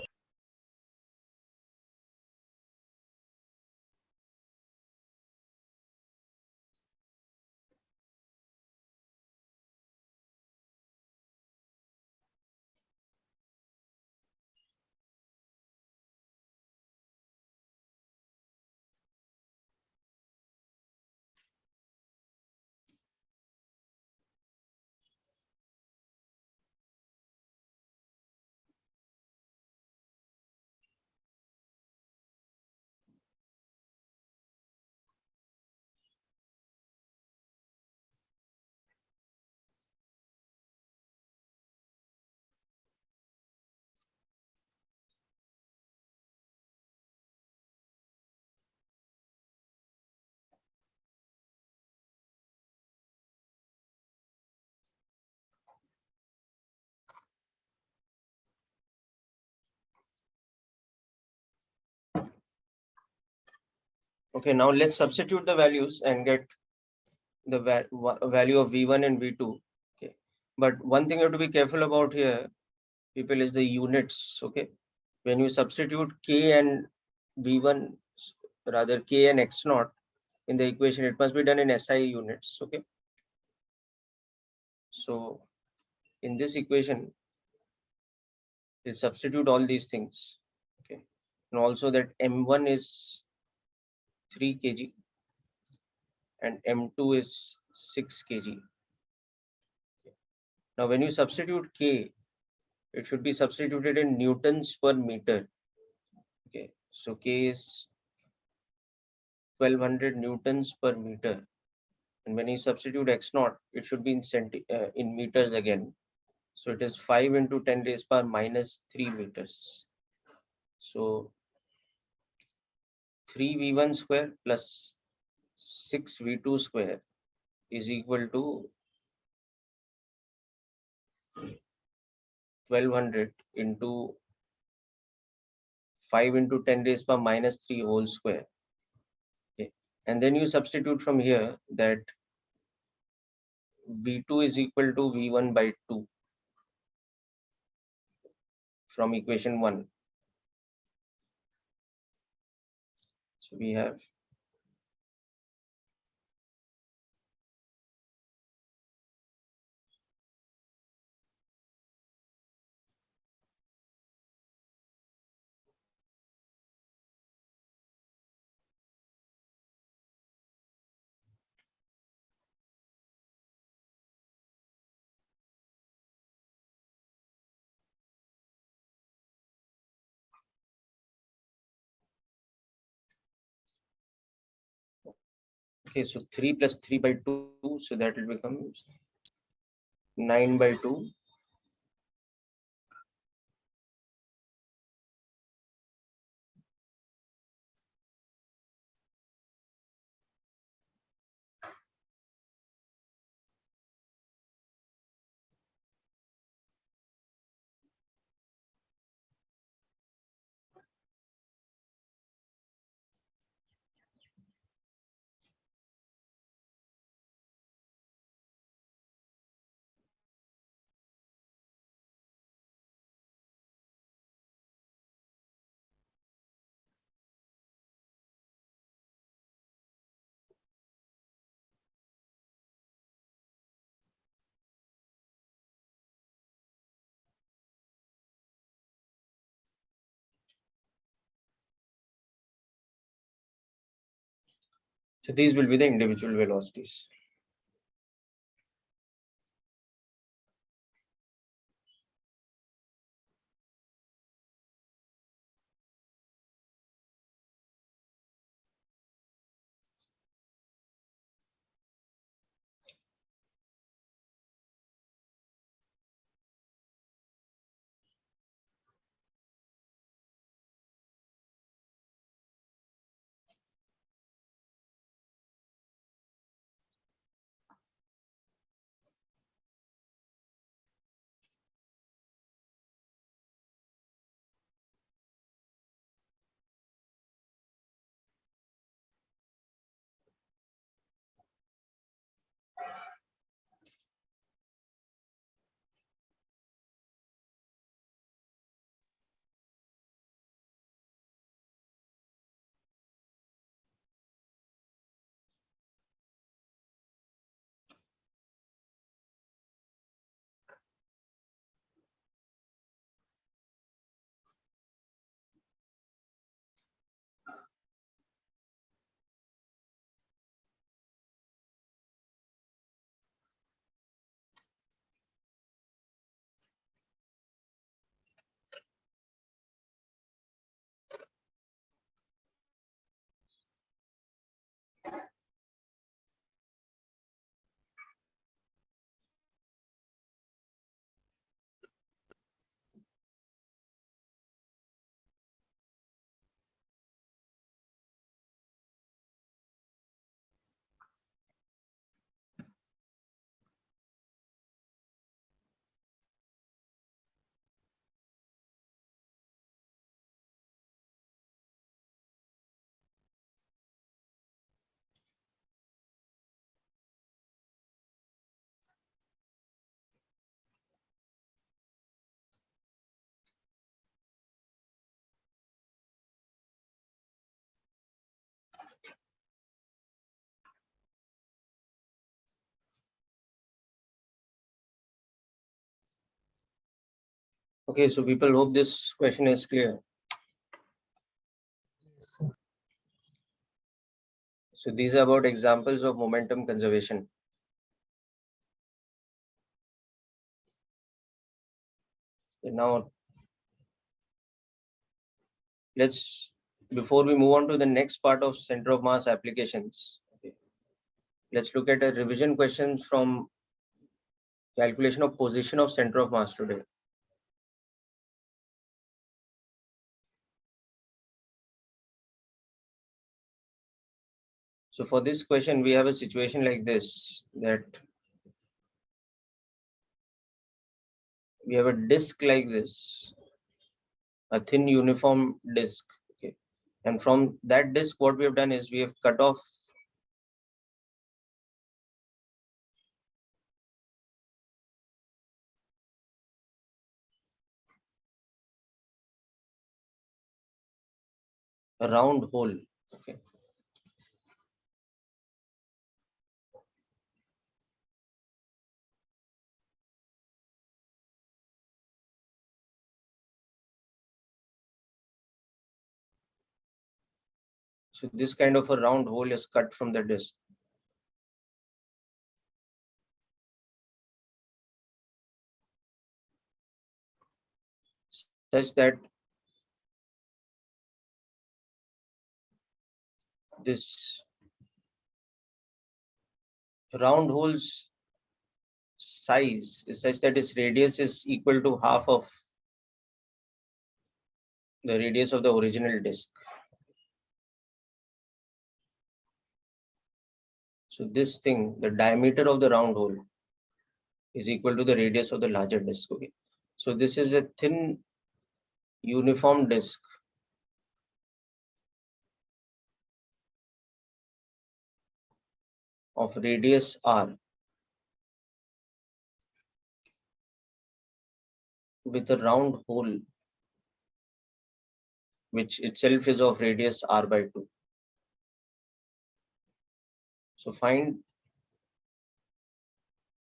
Okay, now let's substitute the values and get the value of V1 and V2. Okay, but one thing you have to be careful about here, people, is the units. Okay, when you substitute K and V1, rather K and X naught in the equation, it must be done in SI units. Okay, so in this equation, you substitute all these things. Okay, and also that M1 is 3 kg and M2 is 6 kg. Now, when you substitute K, it should be substituted in newtons per meter. Okay, so K is 1200 newtons per meter, and when you substitute X naught, it should be in meters again. So it is 5 into 10 raised power minus 3 meters. So 3V1 square plus 6V2 square is equal to 1200 into 5 into 10 raised power minus 3 whole square. Okay. And then you substitute from here that V2 is equal to V1 by 2 from equation 1. So we have okay, so 3 plus 3 by 2, so that will become 9 by 2. So these will be the individual velocities. Okay, so people hope this question is clear. So, So these are about examples of momentum conservation. Now, before we move on to the next part of center of mass applications, okay, let's look at a revision question from calculation of position of center of mass today. So for this question, we have a situation like this, that we have a disk like this, a thin uniform disk. Okay. And from that disk, what we have done is we have cut off a round hole. Okay. So this kind of a round hole is cut from the disk. Such that this round hole's size is such that its radius is equal to half of the radius of the original disk. So this thing, the diameter of the round hole is equal to the radius of the larger disk. Okay. So this is a thin uniform disk of radius r with a round hole which itself is of radius r by 2. So find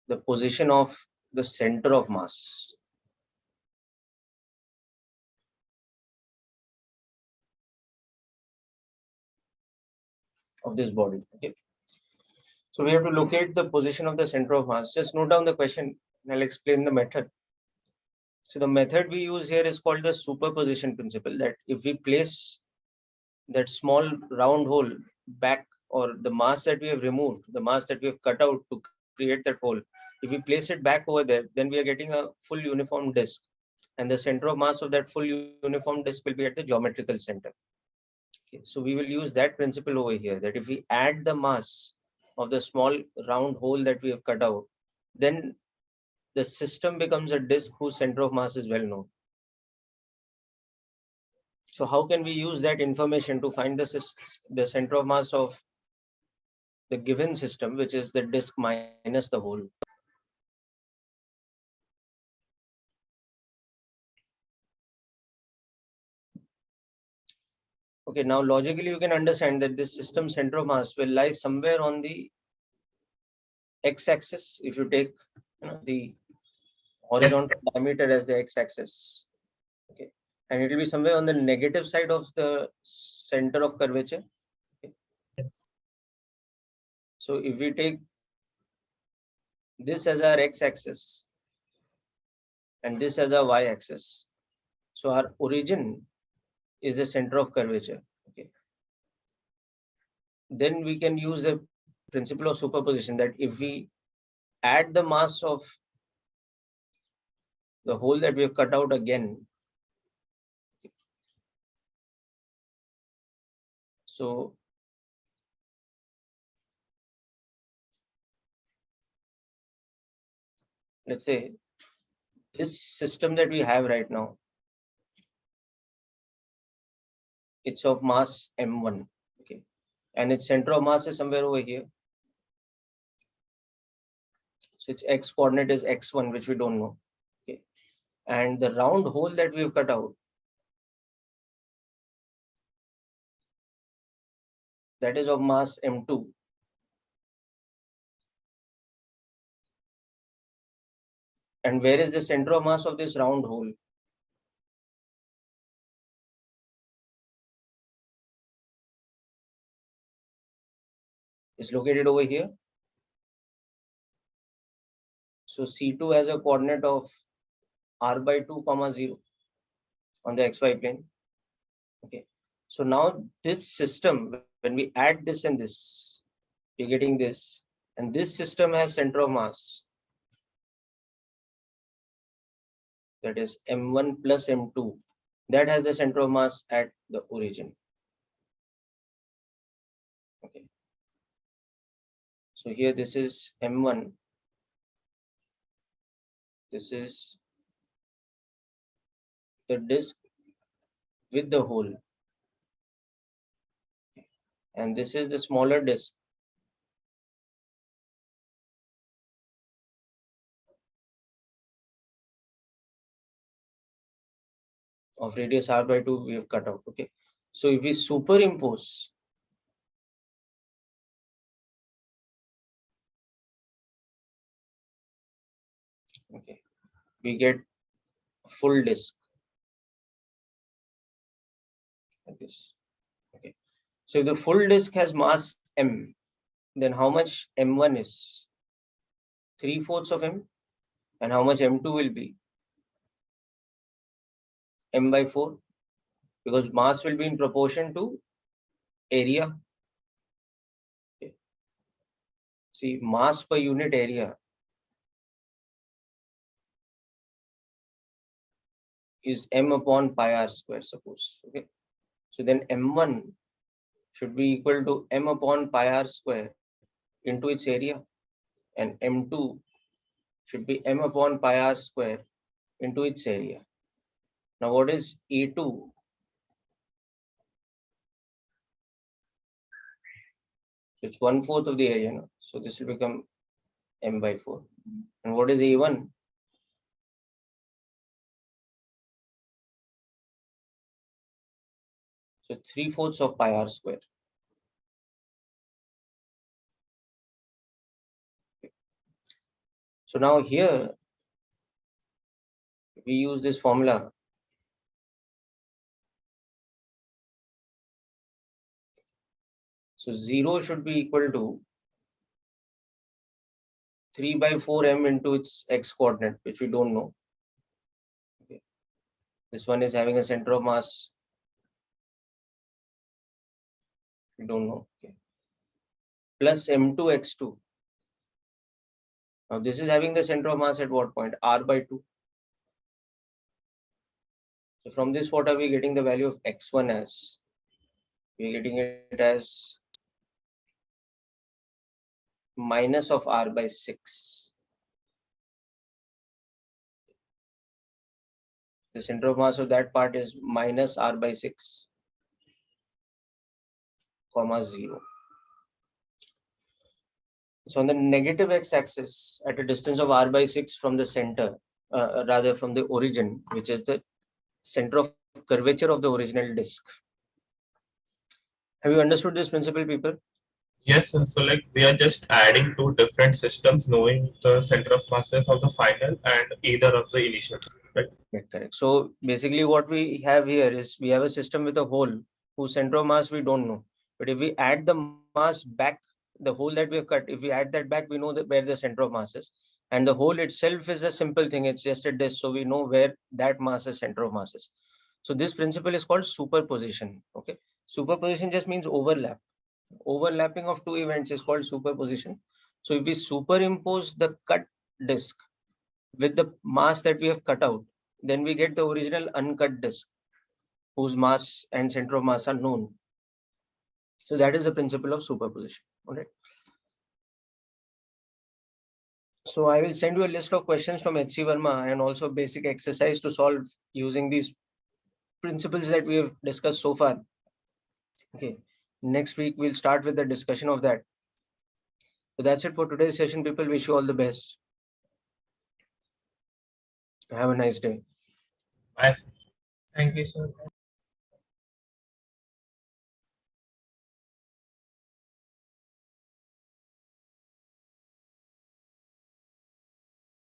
the position of the center of mass. Of this body. Okay. So we have to locate the position of the center of mass. Just note down the question and I'll explain the method. So the method we use here is called the superposition principle, that if we place that small round hole back, or the mass that we have removed, the mass that we have cut out to create that hole, if we place it back over there, then we are getting a full uniform disk. And the center of mass of that full uniform disk will be at the geometrical center. Okay, so we will use that principle over here, that if we add the mass of the small round hole that we have cut out, then the system becomes a disk whose center of mass is well known. So how can we use that information to find the center of mass of the given system, which is the disk minus the hole? Okay, now logically you can understand that this system center of mass will lie somewhere on the x-axis. If you take the horizontal diameter as the x-axis, okay, and it will be somewhere on the negative side of the center of curvature. Okay. So if we take this as our x-axis and this as our y-axis, so our origin is the center of curvature. Okay. Then we can use the principle of superposition, that if we add the mass of the hole that we have cut out again, so let's say this system that we have right now, it's of mass m1, okay, and its center of mass is somewhere over here. So its x coordinate is x1, which we don't know. Okay, and the round hole that we have cut out, that is of mass m2. And where is the center of mass of this round hole? is located over here. So C2 has a coordinate of r/2, 0 on the xy plane. Okay. So now this system, when we add this and this, you're getting this, and this system has center of mass, that is M1 plus M2, that has the center of mass at the origin. Okay. So here this is M1. This is the disk with the hole. And this is the smaller disk. Of radius r/2 we have cut out. Okay. So if we superimpose we get full disk like this. Okay. So if the full disk has mass m, then how much m1 is? 3/4 of m. And how much m2 will be? m/4, because mass will be in proportion to area. Okay. See, mass per unit area is m upon pi r square, suppose. Okay. So then m1 should be equal to m upon pi r square into its area, and m2 should be m upon pi r square into its area. Now what is E2? It's 1/4 of the area now. So this will become m/4. And what is E1? So 3/4 of pi r square. So now here we use this formula. So 0 should be equal to 3/4 m into its x coordinate, which we don't know. Okay. This one is having a center of mass. We don't know. Okay. Plus m2 x2. Now this is having the center of mass at what point? r/2. So from this, what are we getting the value of x1 as? We're getting it as minus of r/6. The center of mass of that part is minus r/6, 0. So on the negative x-axis, at a distance of r/6 from the center, rather from the origin, which is the center of curvature of the original disk. Have you understood this principle, people? Yes, sir. So like we are just adding two different systems, knowing the center of masses of the final and either of the initials, right? Yeah, correct. So basically what we have here is we have a system with a hole whose center of mass we don't know. But if we add the mass back, the hole that we have cut, if we add that back, we know that where the center of mass is. And the hole itself is a simple thing. It's just a disk. So we know where that mass is, center of mass is. So this principle is called superposition. Okay. Superposition just means overlap. Overlapping of two events is called superposition. So if we superimpose the cut disk with the mass that we have cut out, then we get the original uncut disk whose mass and center of mass are known. So that is the principle of superposition. All right. So I will send you a list of questions from H.C. Verma and also basic exercise to solve using these principles that we have discussed so far. Okay. Next week, we'll start with the discussion of that. So that's it for today's session. People, wish you all the best. Have a nice day. Bye. Thank you, sir.